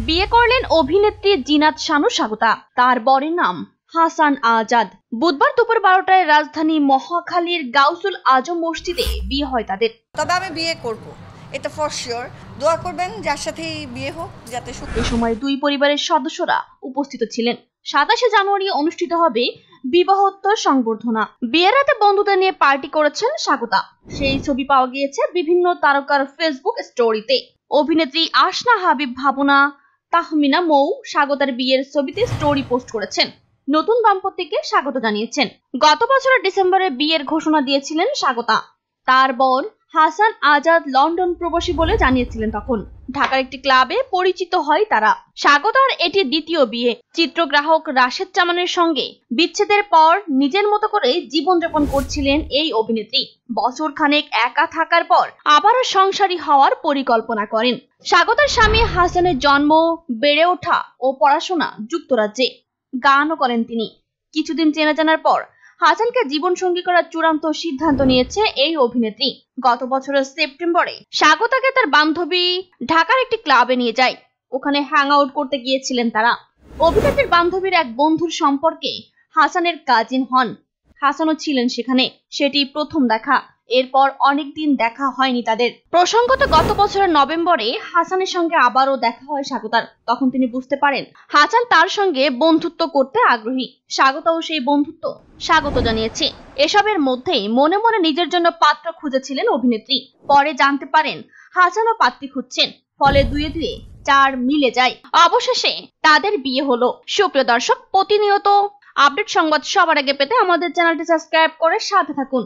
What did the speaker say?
বিয়ে করলেন অভিনেত্রী জিনাত শানু স্বাগতা। তার বরের নাম হাসান আজাদ। বুধবার দুপুর 12টায় রাজধানী মহাখালীর গাউসুল আজম মসজিদে বিয়ে হয় তাদের। তবে আমি বিয়ে করব, এটা ফর শিওর। দোয়া করবেন যার সাথেই বিয়ে হোক যাতে। এই সময় দুই পরিবারের সদস্যরা উপস্থিত ছিলেন। 27শে জানুয়ারি অনুষ্ঠিত হবে বিবাহোত্তর সংবর্ধনা। বিয়ের রাতে বন্ধুদের নিয়ে পার্টি করেছেন স্বাগতা। সেই ছবি পাওয়া গিয়েছে বিভিন্ন তারকার ফেসবুক স্টোরিতে। অভিনেত্রী আসনা হাবিব, ভাবনা, তাহমিনা মৌ স্বাগতার বিয়ের ছবিতে স্টোরি পোস্ট করেছেন। নতুন দম্পতিকে স্বাগত জানিয়েছেন। গত বছরের ডিসেম্বরে বিয়ের ঘোষণা দিয়েছিলেন স্বাগতা। তার বর হাসান আজাদ লন্ডন প্রবাসী বলে জানিয়েছিলেন। তখন ঢাকার একটি ক্লাবে পরিচিত হয় তারা। স্বাগতার এটি দ্বিতীয় বিয়ে। চিত্রগ্রাহক রাশেদ জামানের সঙ্গে বিচ্ছেদের পর নিজের মতো করে জীবনযাপন করছিলেন এই অভিনেত্রী। বছর খানেক একা থাকার পর আবারও সংসারী হওয়ার পরিকল্পনা করেন। স্বাগতার স্বামী হাসানের জন্ম, বেড়ে ওঠা ও পড়াশোনা যুক্তরাজ্যে। গানও করেন তিনি। কিছুদিন চেনা জানার পর হাসানকে জীবনসঙ্গী করার চূড়ান্ত সিদ্ধান্ত নিয়েছে এই অভিনেত্রী। গত বছরের সেপ্টেম্বরে স্বাগতাকে তার বান্ধবী ঢাকার একটি ক্লাবে নিয়ে যায়। ওখানে হ্যাং আউট করতে গিয়েছিলেন তারা। অভিনেত্রীর বান্ধবীর এক বন্ধুর সম্পর্কে হাসানের কাজিন হন। হাসানও ছিলেন সেখানে। সেটি প্রথম দেখা। এরপর অনেকদিন দেখা হয়নি তাদের। প্রসঙ্গত, গত বছরের নভেম্বরে হাসানের সঙ্গে আবারও দেখা হয় স্বাগতার। তখন তিনি বুঝতে পারেন হাসান তার সঙ্গে বন্ধুত্ব করতে আগ্রহী। স্বাগতাও সেই বন্ধুত্ব স্বাগত জানিয়েছে। এসবের মধ্যেই মনে মনে নিজের জন্য পাত্র খুঁজেছিলেন অভিনেত্রী। পরে জানতে পারেন হাসানও পাত্রী খুঁজছেন। ফলে দুয়ে দুয়ে 4 মিলে যায়। অবশেষে তাদের বিয়ে হলো। সুপ্রিয় দর্শক, প্রতিনিয়ত আপডেট সংবাদ সবার আগে পেতে আমাদের চ্যানেলটি সাবস্ক্রাইব করে সাথে থাকুন।